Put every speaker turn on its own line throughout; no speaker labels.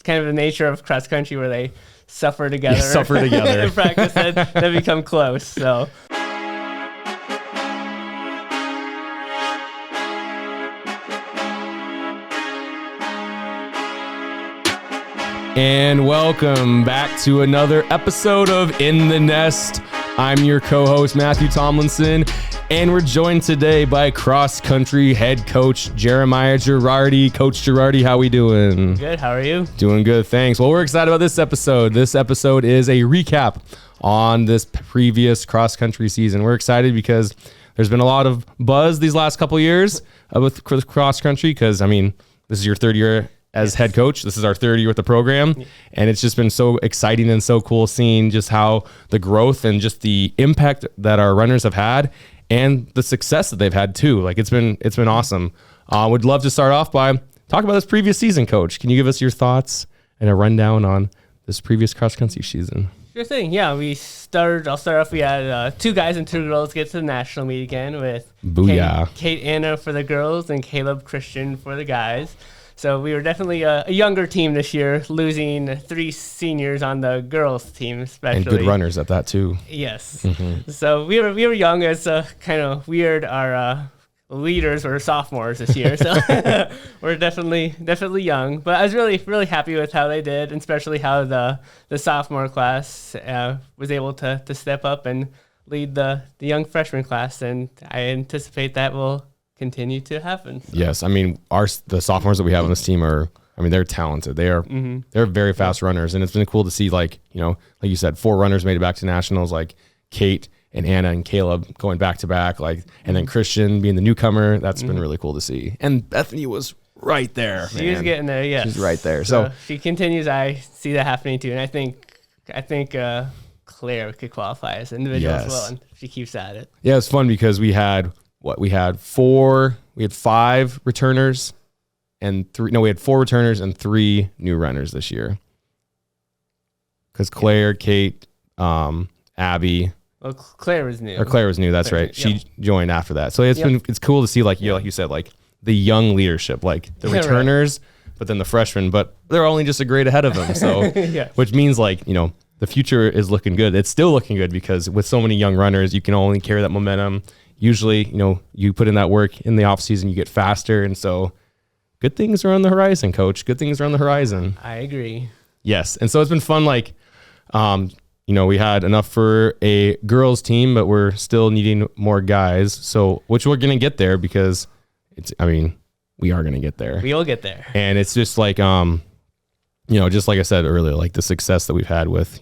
kind of the nature of cross country where they suffer together.
In
practice, they become close. So.
And welcome back to another episode of In the Nest. I'm your co-host, Matthew Tomlinson, and we're joined today by cross-country head coach Jeremiah Gerardy. Coach Gerardy, how we doing?
Good, how are you?
Doing good, thanks. Well, we're excited about this episode. This episode is a recap on this previous cross-country season. We're excited because there's been a lot of buzz these last couple years with cross-country because, I mean, this is your third year as head coach. This is our third year with the program, and it's just been so exciting and so cool seeing just how the growth and just the impact that our runners have had and the success that they've had too. Like it's been awesome. Would love to start off by talking about this previous season, Coach. Can you give us your thoughts and a rundown on this previous cross country season?
Sure thing. Yeah, I'll start off. We had 2 guys and 2 girls get to the national meet again with Kate Anna for the girls and Caleb Christian for the guys. So we were definitely a younger team this year, losing 3 seniors on the girls team, especially.
And good runners at that too.
Yes. Mm-hmm. So we were young. It's kind of weird. Our leaders were sophomores this year, so we're definitely young. But I was really happy with how they did, and especially how the sophomore class was able to step up and lead the young freshman class, and I anticipate that will continue to happen. So.
Yes, I mean the sophomores that we have on this team they're talented. They're very fast runners, and it's been cool to see like you said, 4 runners made it back to nationals, like Kate and Anna and Caleb going back to back, and then Christian being the newcomer. That's been really cool to see. And Bethany was right there.
She was getting there. Yes,
she's right there. So
she continues. I see that happening too, and I think Claire could qualify as an individual as well, and she keeps at it. Yeah,
it's fun because we had 5 returners and 3. No, we had 4 returners and 3 new runners this year. Because Claire, Kate, Abby.
Well, Claire was new.
That's right. She joined after that. So it's cool to see like you said, like the young leadership, like the returners, but then the freshmen, but they're only just a grade ahead of them. So which means like, the future is looking good. It's still looking good because with so many young runners, you can only carry that momentum. Usually, you put in that work in the off season, you get faster. And so good things are on the horizon, Coach. Good things are on the horizon.
I agree.
Yes. And so it's been fun. Like, we had enough for a girls team, but we're still needing more guys. So, which we're going to get there because we are going to get there.
We will get there.
And it's just like, just like I said earlier, like the success that we've had with,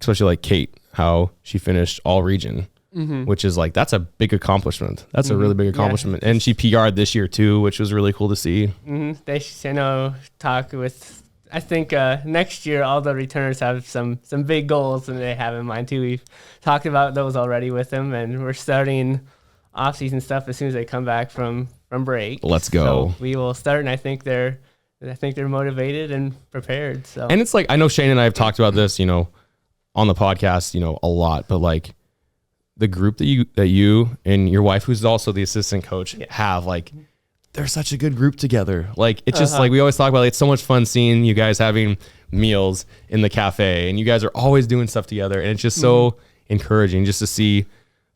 especially like Kate, how she finished all region. Mm-hmm. Which is like, that's a big accomplishment. That's a really big accomplishment. Yeah. And she PR'd this year too, which was really cool to see.
Mm-hmm. They talk with, I think next year, all the returners have some big goals and they have in mind too. We've talked about those already with them, and we're starting off-season stuff as soon as they come back from break.
Let's go.
So we will start, and I think they're motivated and prepared. So.
And it's like, I know Shane and I have talked about this, on the podcast, a lot, but like, the group that you and your wife, who's also the assistant coach, have, like, they're such a good group together. Like, it's just like we always talk about, like, it's so much fun seeing you guys having meals in the cafe, and you guys are always doing stuff together, and it's just so encouraging just to see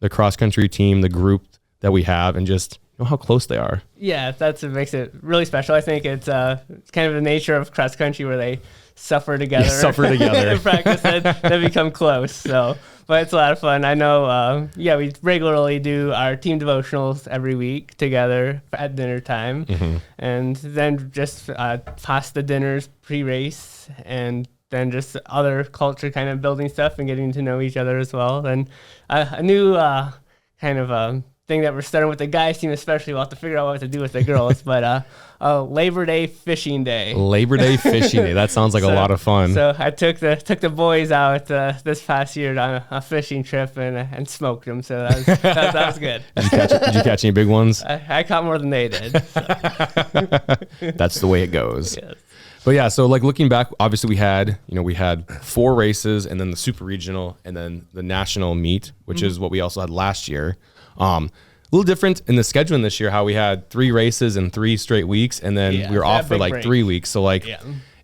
the cross country team, the group that we have, and just how close they are.
Yeah, that's what makes it really special. I think it's kind of the nature of cross country where they suffer together. In practice, they become close. So. But it's a lot of fun. I know, we regularly do our team devotionals every week together at dinner time. Mm-hmm. And then just pasta dinners pre-race, and then just other culture kind of building stuff and getting to know each other as well. And a new kind of thing that we're starting with the guys team, especially. We'll have to figure out what to do with the girls. But Labor Day Fishing Day.
Labor Day Fishing Day. That sounds like a lot of fun.
So I took the boys out this past year on a fishing trip and smoked them. So that was good.
Did you catch any big ones?
I caught more than they did. So.
That's the way it goes.
Yes.
But yeah, so like looking back, obviously we had 4 races, and then the super regional, and then the national meet, which is what we also had last year. A little different in the scheduling this year, how we had 3 races in 3 straight weeks, and then we were off for like 3 weeks. So like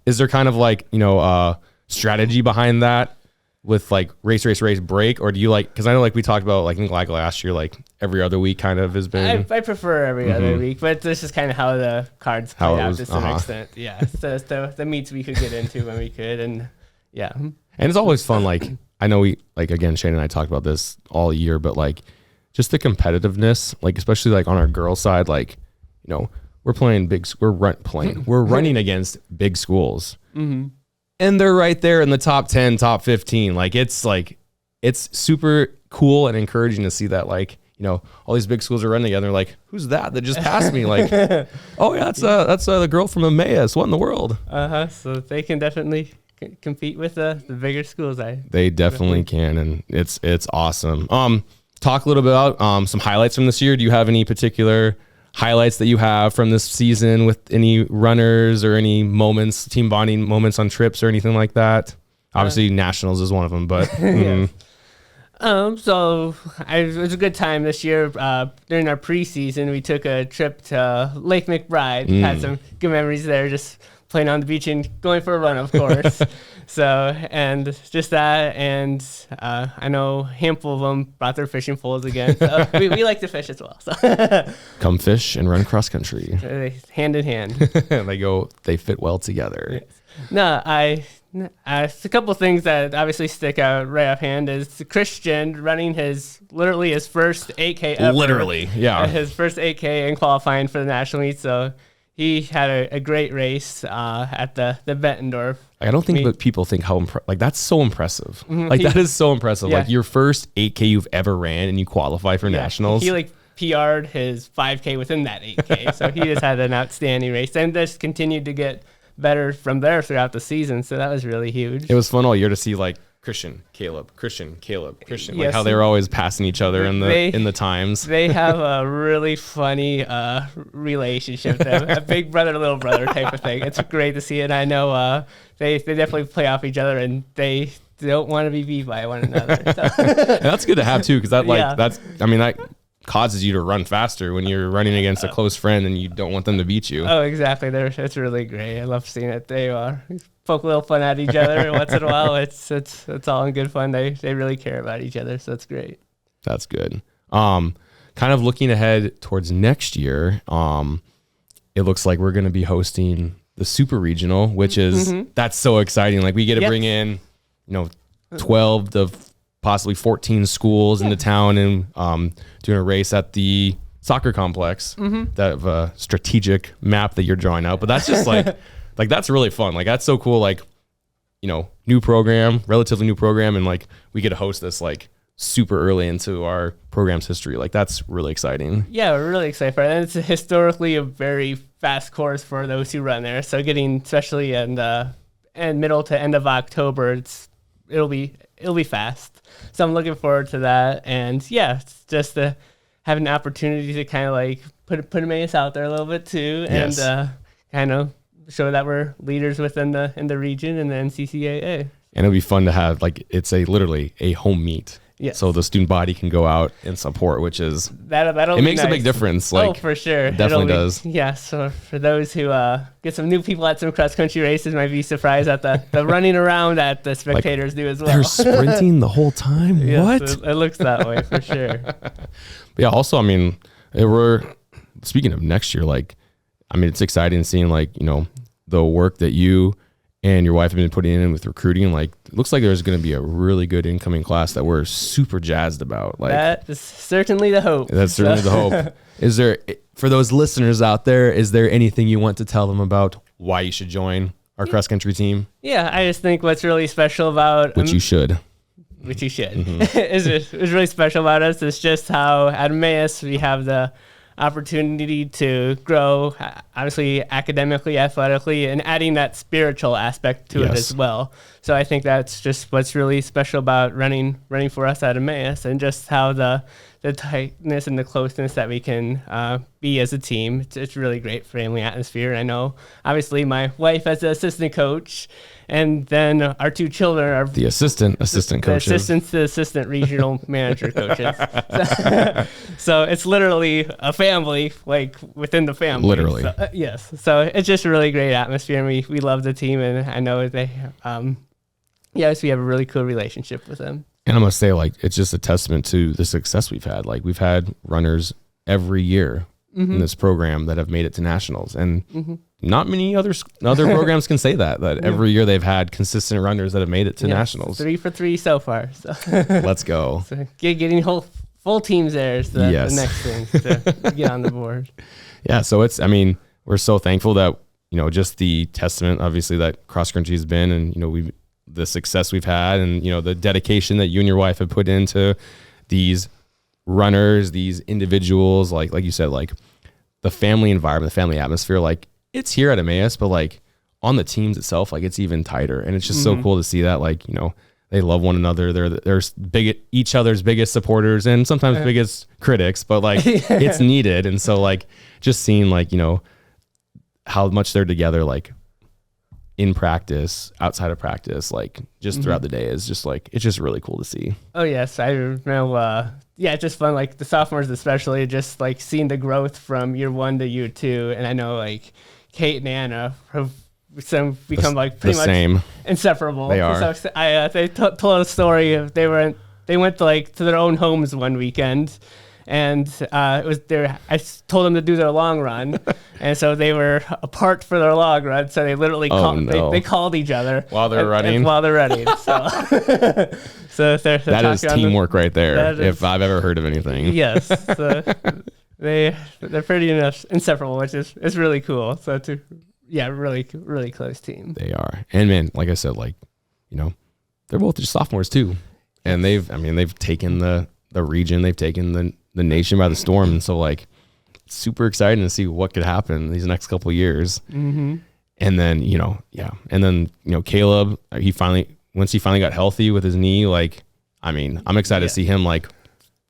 is there kind of like, strategy behind that with like race, break? Or do you like, because I know like we talked about like, I think like last year, like every other week kind of has been.
I prefer every other week, but this is kind of how the cards played out to some extent. Yeah. So the meets we could get into when we could. And yeah.
And it's always fun. Like, I know we, like, again, Shane and I talked about this all year, but like just the competitiveness, like, especially like on our girls side, like, we're playing we're running against big schools. Mm-hmm. And they're right there in the top 10, top 15. Like, it's super cool and encouraging to see that, like, all these big schools are running together. Like, who's that just passed me? Like, oh yeah, that's the girl from Emmaus. What in the world?
So they can definitely compete with the bigger schools.
They definitely can, and it's awesome. Talk a little bit about some highlights from this year. Do you have any particular highlights that you have from this season with any runners or any moments, team bonding moments on trips or anything like that? Obviously, nationals is one of them, but.
So it was a good time this year. During our preseason, we took a trip to Lake McBride. Had some good memories there, just playing on the beach and going for a run, of course. So, and just that, and I know a handful of them brought their fishing poles again. So we like to fish as well. So.
Come fish and run cross country.
Hand in hand.
They fit well together.
Yes. No, a couple of things that obviously stick out right offhand is Christian running literally his first 8K ever.
Literally, yeah.
His first 8K and qualifying for the national meet. So he had a great race at the Bettendorf.
I don't think that people think how that's so impressive. Mm-hmm. Like, that is so impressive. Yeah. Like, your first 8K you've ever ran and you qualify for nationals.
He like PR'd his 5K within that 8K. So he just had an outstanding race and just continued to get better from there throughout the season. So that was really huge.
It was fun all year to see like Christian, Caleb, yes. Like how they were always passing each other in the times.
They have a really funny relationship, a big brother, little brother type of thing. It's great to see it. I know they definitely play off each other and they don't want to be beat by one another. So.
And that's good to have too, because that causes you to run faster when you're running against a close friend and you don't want them to beat you.
Oh, exactly. It's really great. I love seeing it. They poke a little fun at each other once in a while. It's all in good fun. They really care about each other, so it's great.
That's good. Kind of looking ahead towards next year, it looks like we're going to be hosting the Super Regional, which is that's so exciting. Like, we get to bring in 12 to possibly 14 schools into town and doing a race at the soccer complex. That strategic map that you're drawing out. But that's just like that's really fun. Like, that's so cool. Like, new program, relatively new program, and like we get to host this like super early into our program's history. Like, that's really exciting.
Yeah, we're really excited for it. And it's historically a very fast course for those who run there. So getting, especially in middle to end of October, it'll be fast. So I'm looking forward to that. And yeah, it's just to have an opportunity to kind of like put Emmaus out there a little bit too, and kind of show that we're leaders within the region and the NCCAA.
And it'll be fun to have it's literally a home meet.
Yes.
So the student body can go out and support, which is
that'll
it makes a big difference. Like,
for sure,
it definitely does.
Yeah. So for those who get some new people at some cross country races, might be surprised at the running around that the spectators do as well.
They're sprinting the whole time.
Yes,
what?
It looks that way for sure.
But yeah. Also, we're speaking of next year. It's exciting seeing the work that you and your wife have been putting in with recruiting. Like, it looks like there's going to be a really good incoming class that we're super jazzed about. Like,
that is certainly the hope.
That's certainly the hope. Is there, for those listeners out there, is there anything you want to tell them about why you should join our cross country team?
Yeah, I just think what's really special about
which you should.
is really special about us is just how at Emmaus we have the opportunity to grow, obviously academically, athletically, and adding that spiritual aspect to it as well. So I think that's just what's really special about running for us at Emmaus, and just how the tightness and the closeness that we can be as a team. It's really great family atmosphere. I know, obviously, my wife as the assistant coach And then our 2 children are
the assistant coaches.
The assistants to assistant regional manager coaches. So it's literally a family, like within the family.
Literally.
So, yes. So it's just a really great atmosphere, and we love the team, and I know they, yes, we have a really cool relationship with them.
And I must say, like, it's just a testament to the success we've had. Like, we've had runners every year in this program that have made it to nationals, and not many other programs can say that every year they've had consistent runners that have made it to nationals.
3 for 3 so far. So
let's go.
So getting full teams there is the next thing to get on the board.
Yeah. So we're so thankful that, just the testament, obviously, that cross country has been, and, the success we've had, and, the dedication that you and your wife have put into these runners, these individuals, like you said, like the family environment, the family atmosphere, like it's here at Emmaus, but like on the teams itself, like it's even tighter. And it's just so cool to see that, like, they love one another. They're each other's biggest supporters and sometimes biggest critics, but like it's needed. And so like just seeing like, how much they're together, like in practice, outside of practice, like just throughout the day is just like, it's just really cool to see.
Oh yes. I know. It's just fun. Like the sophomores, especially just like seeing the growth from year 1 to year 2. And I know like Kate and Anna have become like pretty much same. Inseparable.
They are.
So they told a story of they went to their own homes one weekend, and I told them to do their long run, and so they were apart for their long run. So they literally they called each other
while they're running.
So, so
that is teamwork right there. If I've ever heard of anything.
Yes. So they're pretty inseparable, which is really cool. So really, really close team.
They are. And man, like I said, like, they're both just sophomores too. And they've taken the region, they've taken the nation by the storm. And so like, it's super exciting to see what could happen these next couple of years. And then, Caleb, once he finally got healthy with his knee, like, I'm excited to see him like,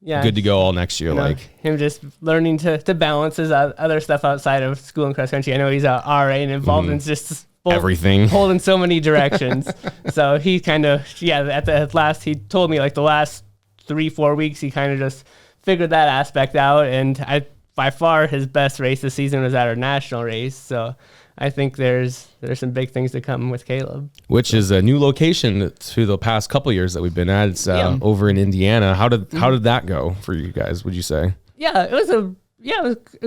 good to go all next year. Like
him just learning to balance his other stuff outside of school and cross country. I know he's a RA and involved in just
everything,
pulled in so many directions. So he kind of, at the last, he told me like the last 3-4 weeks, he kind of just figured that aspect out. And by far his best race this season was at our national race. So I think there's some big things to come with Caleb.
Which is a new location to the past couple of years that we've been at. It's over in Indiana. How did that go for you guys, would you say?
Yeah, it was a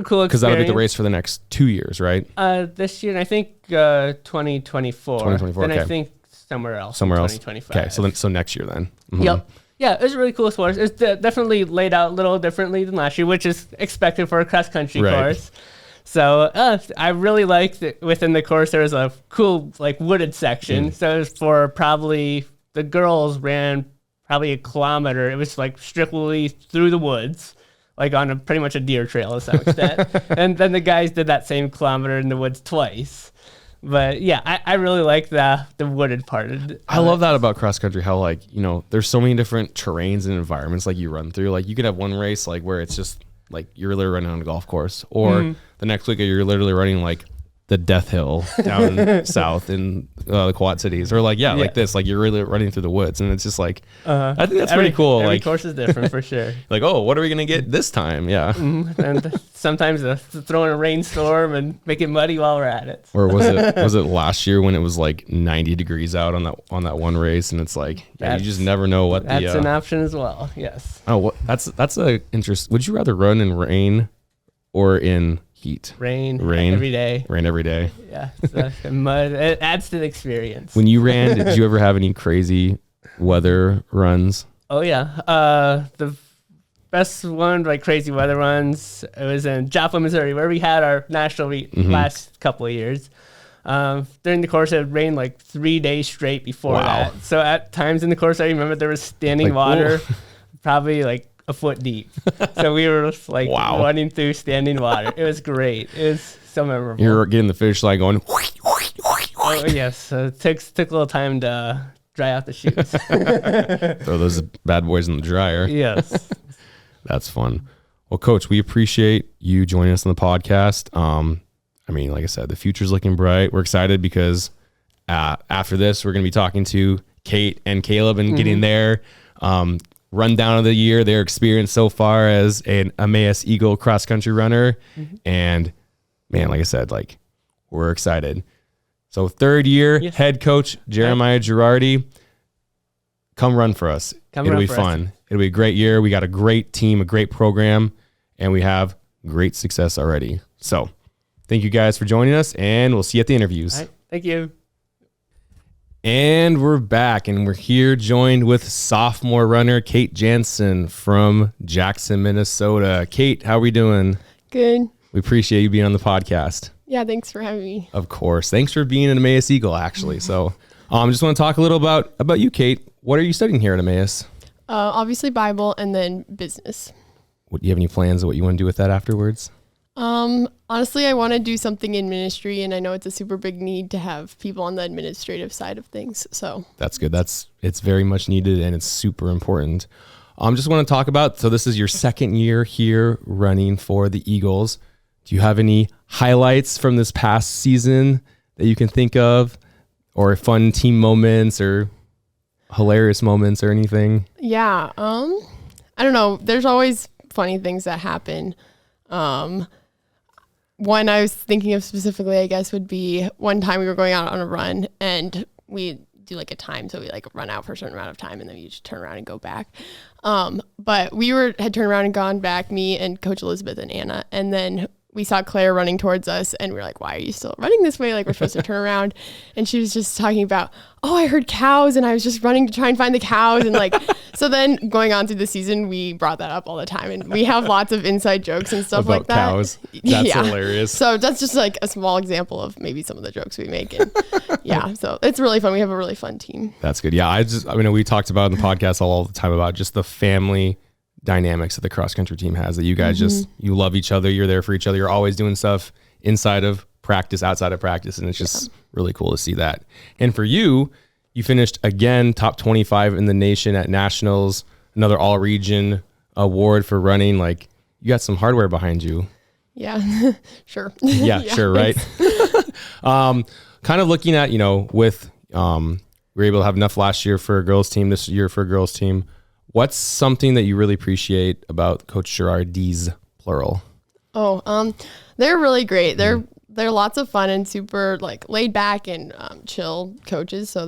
cool experience.
Because that'll be the race for the next 2 years, right?
This year, and I think 2024.
2024,
then
okay.
I think somewhere else.
2025. Okay, so next year then.
Yep. Yeah, it was a really cool sport. It's definitely laid out a little differently than last year, which is expected for a cross-country course. So I really liked that within the course there was a cool like wooded section. So it was for probably the girls ran probably a kilometer. It was like strictly through the woods, like on pretty much a deer trail to some extent. And then the guys did that same kilometer in the woods twice. But yeah, I really like the wooded part.
I love that about cross country, how like, there's so many different terrains and environments like you run through. Like you could have one race like where it's just like you're literally running on a golf course, or the next week you're literally running like the Death Hill down south in the Quad Cities, or like like this, like you're really running through the woods, and it's just like I think that's pretty cool.
Every
like
course is different for sure.
Like, oh, what are we gonna get this time? Yeah,
and sometimes throw in a rainstorm and make it muddy while we're at it.
Or was it last year when it was like 90 degrees out on that one race, and it's like you just never know what
that's an option as well. Yes.
Oh, that's a interest. Would you rather run in rain or in heat?
Rain every day.
Rain every day.
Yeah. Mud. It adds to the experience.
When you ran, did you ever have any crazy weather runs?
Oh yeah. The best one, like crazy weather runs, it was in Joplin, Missouri, where we had our national meet last couple of years. During the course, it rained like 3 days straight before that. So at times in the course, I remember there was standing water, probably like a foot deep. So we were just like running through standing water. It was great. It was so memorable.
You were getting the finish line going.
Oh yes. So it took a little time to dry out the shoes.
Throw those bad boys in the dryer.
Yes.
That's fun. Well, Coach, we appreciate you joining us on the podcast. Like I said, the future's looking bright. We're excited because After this, we're going to be talking to Kate and Caleb and getting their rundown of the year, their experience so far as an Emmaus Eagle cross country runner. And man, like I said, like we're excited. So third year, head coach Jeremiah Gerardy, come run for us. It'll be fun. It'll be a great year. We got a great team, a great program, and we have great success already. So thank you guys for joining us, and we'll see you at the interviews.
All right. Thank you.
And we're back, and we're here joined with sophomore runner Kate Janzen from Jackson, Minnesota. Kate, how are we doing?
Good.
We appreciate you being on the podcast.
Yeah, thanks for having me.
Of course. Thanks for being an Emmaus Eagle, actually. So just want to talk a little about you, Kate. What are you studying here at Emmaus?
Obviously Bible and then business.
Do you have any plans of what you want to do with that afterwards?
Honestly, I want to do something in ministry, and I know it's a super big need to have people on the administrative side of things. So
that's good. It's very much needed, and it's super important. Just want to talk about, so this is your second year here running for the Eagles. Do you have any highlights from this past season that you can think of, or fun team moments or hilarious moments or anything?
Yeah. I don't know. There's always funny things that happen. One I was thinking of specifically, I guess, would be one time we were going out on a run and we do like a time. So we like run out for a certain amount of time and then you just turn around and go back. But we had turned around and gone back, me and Coach Elizabeth and Anna. And then we saw Claire running towards us and we were like, why are you still running this way? Like we're supposed to turn around. And she was just talking about, I heard cows and I was just running to try and find the cows. And like, so then going on through the season, we brought that up all the time and we have lots of inside jokes and stuff
about
like that.
Cows. That's hilarious.
So that's just like a small example of maybe some of the jokes we make. And so it's really fun. We have a really fun team.
That's good. Yeah. We talked about in the podcast all the time about just the family dynamics that the cross country team has, that you guys you love each other. You're there for each other. You're always doing stuff inside of practice, outside of practice. And it's just really cool to see that. And for you finished again, top 25 in the nation at nationals, another all region award for running. Like you got some hardware behind you.
Yeah, sure.
Yeah, sure. Right. Kind of looking at, with, we were able to have enough last year for a girls team, this year for a girls team. What's something that you really appreciate about Coach Gerardy's plural?
They're really great. They're lots of fun and super like laid back and chill coaches. So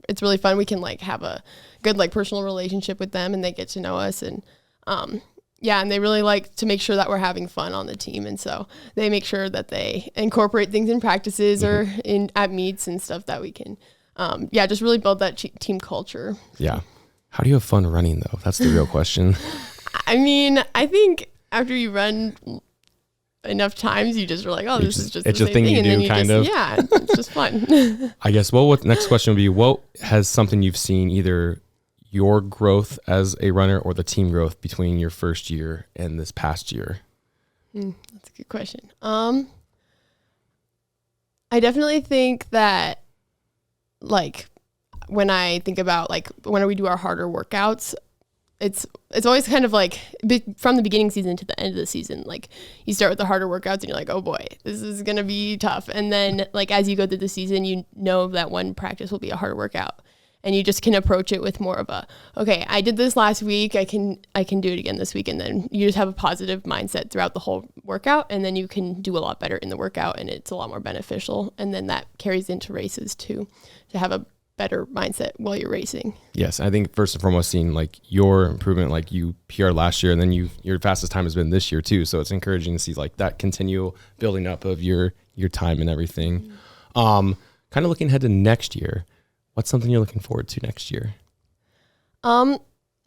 it's really fun. We can like have a good like personal relationship with them and they get to know us and and they really like to make sure that we're having fun on the team. And so they make sure that they incorporate things in practices or at meets and stuff that we can just really build that team culture.
Yeah. How do you have fun running, though? That's the real question.
I mean, I think after you run enough times, you just are like, this is just the same thing.
You do, kind of.
Yeah, it's just fun.
I guess, what next question would be, what has something you've seen, either your growth as a runner or the team growth between your first year and this past year?
That's a good question. I definitely think that, like, when I think about like when we do our harder workouts, it's always kind of like from the beginning season to the end of the season, like you start with the harder workouts and you're like, oh boy, this is going to be tough. And then like, as you go through the season, you know that one practice will be a harder workout and you just can approach it with more of a, okay, I did this last week. I can do it again this week. And then you just have a positive mindset throughout the whole workout. And then you can do a lot better in the workout and it's a lot more beneficial. And then that carries into races too, to have a better mindset while you're racing.
Yes. I think first and foremost, seeing like your improvement, like you PR last year and then your fastest time has been this year too. So it's encouraging to see like that continual building up of your time and everything. Kind of looking ahead to next year, what's something you're looking forward to next year?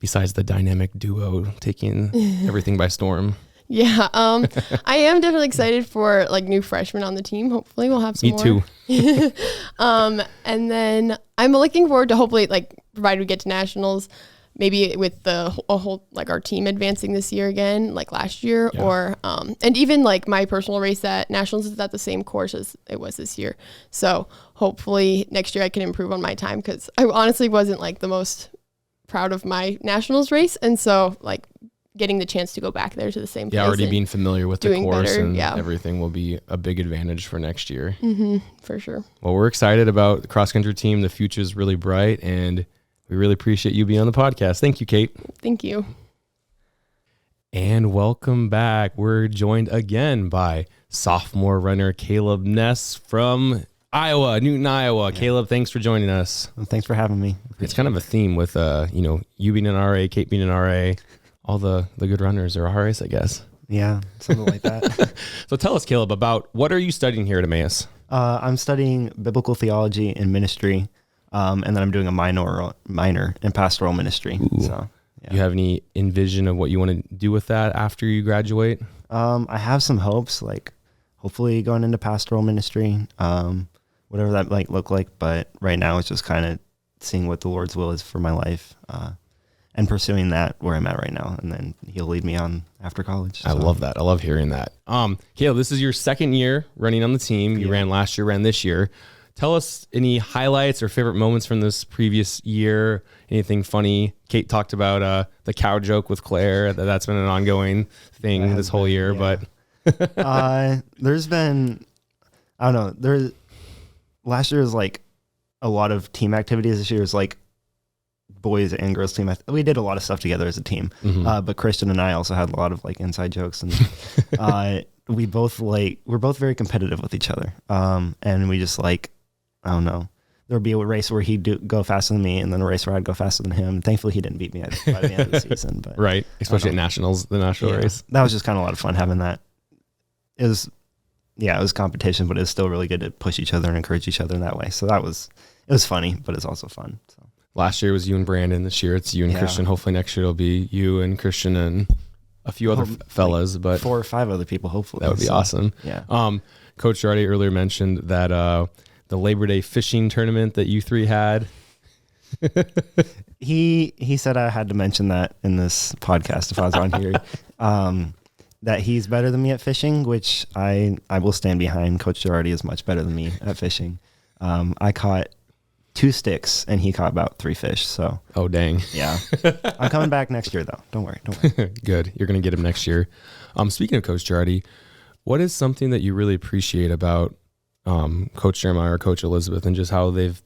Besides the dynamic duo taking everything by storm.
Yeah, I am definitely excited for like new freshmen on the team. Hopefully we'll have some more.
Me too.
And then I'm looking forward to hopefully like provided we get to nationals, maybe with a whole like our team advancing this year again, like last year, or and even like my personal race at nationals is at the same course as it was this year. So hopefully next year I can improve on my time because I honestly wasn't like the most proud of my nationals race, and so like getting the chance to go back there to the same place.
Yeah, already being familiar with the course
better,
and everything will be a big advantage for next year.
For sure.
Well, we're excited about the cross-country team. The future is really bright, and we really appreciate you being on the podcast. Thank you, Kate.
Thank you.
And welcome back. We're joined again by sophomore runner Caleb Ness from Newton, Iowa. Yeah. Caleb, thanks for joining us.
Well, thanks for having me.
It's kind of a theme with, you being an RA, Kate being an RA. All the good runners are RAs, I guess.
Yeah, something like that.
So tell us, Caleb, about what are you studying here at Emmaus?
I'm studying biblical theology and ministry, and then I'm doing a minor in pastoral ministry.
Ooh. So, yeah. Do you have any envision of what you want to do with that after you graduate?
I have some hopes, like hopefully going into pastoral ministry, whatever that might look like. But right now it's just kind of seeing what the Lord's will is for my life. And pursuing that where I'm at right now, and then he'll lead me on after college.
So. I love that. I love hearing that. Caleb, this is your second year running on the team. You ran last year, ran this year. Tell us any highlights or favorite moments from this previous year. Anything funny? Kate talked about the cow joke with Claire. That's been an ongoing thing this whole year. But
there's been, I don't know. Last year was like a lot of team activities. This year is like boys and girls team. We did a lot of stuff together as a team, but Christian and I also had a lot of like inside jokes, and we're both very competitive with each other, and we just like, I don't know, there'd be a race where he'd go faster than me, and then a race where I'd go faster than him. Thankfully he didn't beat me by the end of the season, but
right, especially at nationals, the national race.
That was just kind of a lot of fun having that. It was competition, but it was still really good to push each other and encourage each other in that way. So it was funny, but it's also fun. So.
Last year was you and Brandon. This year it's you and Christian. Hopefully next year it'll be you and Christian and a few other fellas,
like
but
4 or 5 other people. Hopefully
that would be awesome.
Yeah.
Coach Gerardy earlier mentioned that the Labor Day fishing tournament that you three had.
He said I had to mention that in this podcast if I was on here. That he's better than me at fishing, which I will stand behind. Coach Gerardy is much better than me at fishing. I caught 2 sticks and he caught about 3 fish. So,
oh dang,
yeah. I'm coming back next year though. Don't worry.
Good, you're gonna get him next year. Speaking of Coach Gerardy, what is something that you really appreciate about Coach Jeremiah or Coach Elizabeth and just how they've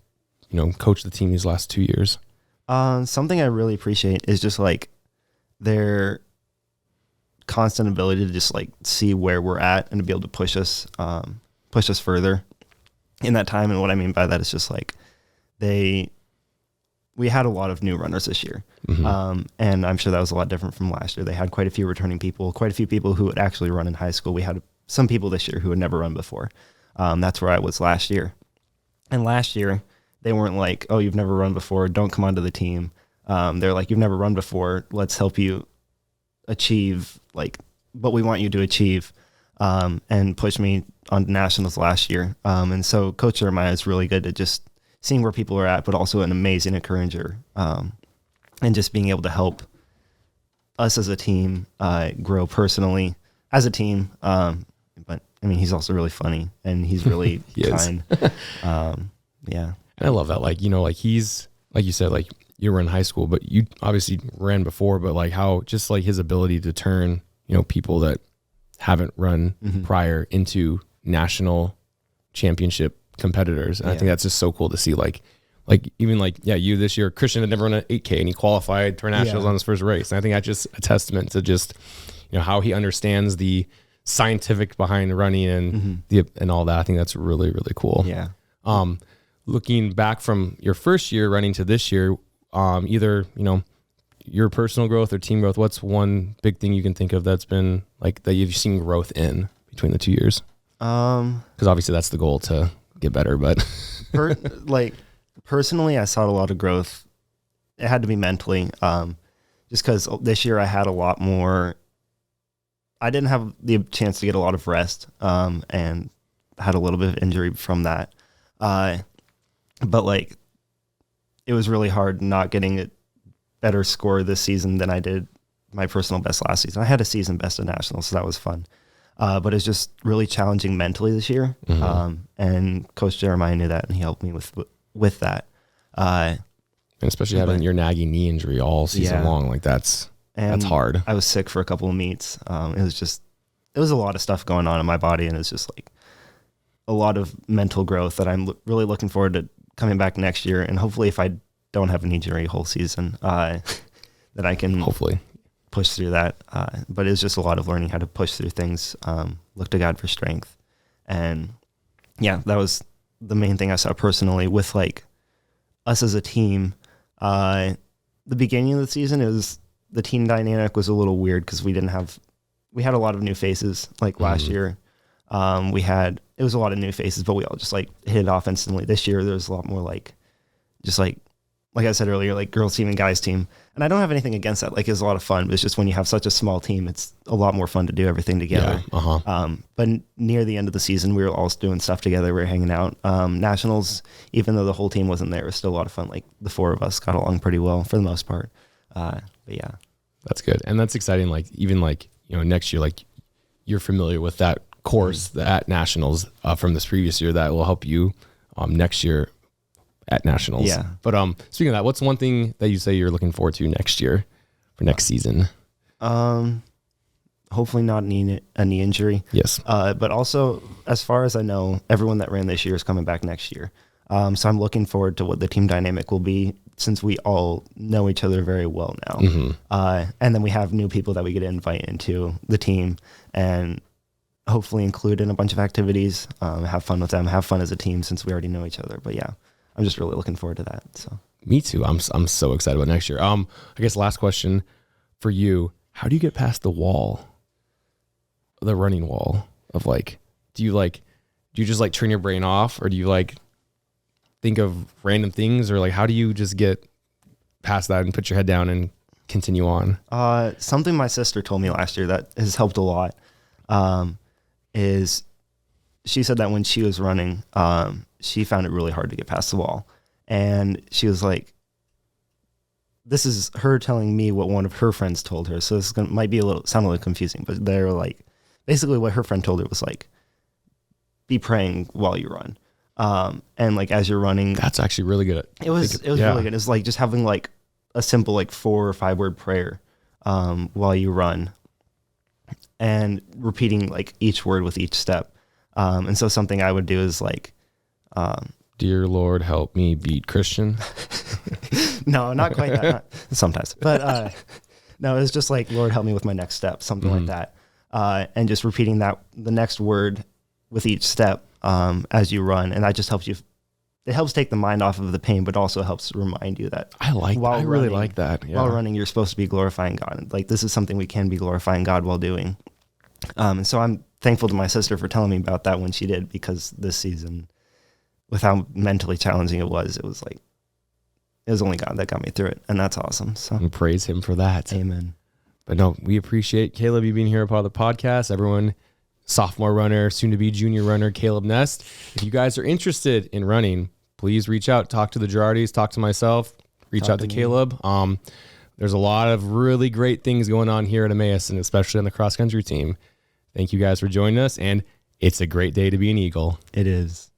coached the team these last 2 years?
Something I really appreciate is just like their constant ability to just like see where we're at and to be able to push us further in that time. And what I mean by that is just like we had a lot of new runners this year. And I'm sure that was a lot different from last year. They had quite a few returning people, quite a few people who had actually run in high school. We had some people this year who had never run before. That's where I was last year. And last year they weren't like, oh, you've never run before, don't come onto the team. They're like, you've never run before, let's help you achieve like what we want you to achieve, and push me on nationals last year. And so Coach Jeremiah is really good at just seeing where people are at, but also an amazing encourager, and just being able to help us as a team grow personally as a team. But I mean, he's also really funny and he's really kind. Yeah.
And I love that. Like, like he's, like you said, like you were in high school, but you obviously ran before, but like how just like his ability to turn, people that haven't run prior into national championship competitors. And I think that's just so cool to see. Like even like, you this year, Christian had never run an 8K and he qualified for nationals on his first race. And I think that's just a testament to just, how he understands the scientific behind running and and all that. I think that's really, really cool.
Yeah.
Looking back from your first year running to this year, either, your personal growth or team growth, what's one big thing you can think of that's been like that you've seen growth in between the 2 years? Because obviously that's the goal to get better, but
personally, I saw a lot of growth. It had to be mentally, just because this year I had a lot more. I didn't have the chance to get a lot of rest, and had a little bit of injury from that. But like, it was really hard not getting a better score this season than I did my personal best last season. I had a season best at nationals, so that was fun. But it's just really challenging mentally this year. And Coach Jeremiah knew that, and he helped me with that.
And especially having your nagging knee injury all season long, like that's
And
that's hard.
I was sick for a couple of meets. It was a lot of stuff going on in my body, and it's just like a lot of mental growth that I'm really looking forward to coming back next year. And hopefully if I don't have an injury whole season, that I can
hopefully
push through that. But it's just a lot of learning how to push through things, look to God for strength. And yeah, that was the main thing I saw personally with like us as a team. The beginning of the season, the team dynamic was a little weird because we had a lot of new faces like last year. It was a lot of new faces, but we all just like hit it off instantly. This year, there's a lot more like I said earlier, like girls team and guys team. And I don't have anything against that. Like, it's a lot of fun, but it's just when you have such a small team, it's a lot more fun to do everything together.
Yeah,
but near the end of the season, we were all doing stuff together. We were hanging out. Nationals, even though the whole team wasn't there, it was still a lot of fun. Like, the four of us got along pretty well for the most part. But yeah.
That's good. And that's exciting. Like, even like, next year, like you're familiar with that course at Nationals from this previous year that will help you next year at Nationals.
Yeah.
But speaking of that, what's one thing that you say you're looking forward to next year for next season?
Hopefully not a knee injury.
Yes.
But also, as far as I know, everyone that ran this year is coming back next year. So I'm looking forward to what the team dynamic will be, since we all know each other very well now.
Mm-hmm.
And then we have new people that we get to invite into the team and hopefully include in a bunch of activities, have fun with them, have fun as a team, since we already know each other. But yeah, I'm just really looking forward to that. So
me too. I'm so excited about next year. I guess last question for you: how do you get past the wall, the running wall of like? Do you just like turn your brain off, or do you like think of random things, or like how do you just get past that and put your head down and continue on?
Something my sister told me last year that has helped a lot is she said that when she was running, she found it really hard to get past the wall. And she was like, this is her telling me what one of her friends told her. So this might be sound a little confusing, but they're like, basically what her friend told her was like, be praying while you run. And like, as you're running,
that's actually really good.
It was really good. It's like just having like a simple, like 4 or 5 word prayer, while you run, and repeating like each word with each step. And so something I would do is like,
dear Lord, help me beat Christian.
No, not quite that. Not, sometimes, but, no, it's just like, Lord, help me with my next step, something like that. And just repeating the next word with each step, as you run. And that just helps you. It helps take the mind off of the pain, but also helps remind you that
I really like that. Yeah.
While running, you're supposed to be glorifying God. Like, this is something we can be glorifying God while doing. And so I'm thankful to my sister for telling me about that when she did, because this season, with how mentally challenging it was only God that got me through it. And that's awesome. So
and praise him for that.
Amen.
But no, we appreciate Caleb, you being here, a part of the podcast. Everyone, sophomore runner, soon to be junior runner, Caleb Ness. If you guys are interested in running, please reach out, talk to the Gerardys, talk to myself, reach out to Caleb. There's a lot of really great things going on here at Emmaus, and especially on the cross country team. Thank you guys for joining us, and it's a great day to be an Eagle.
It is.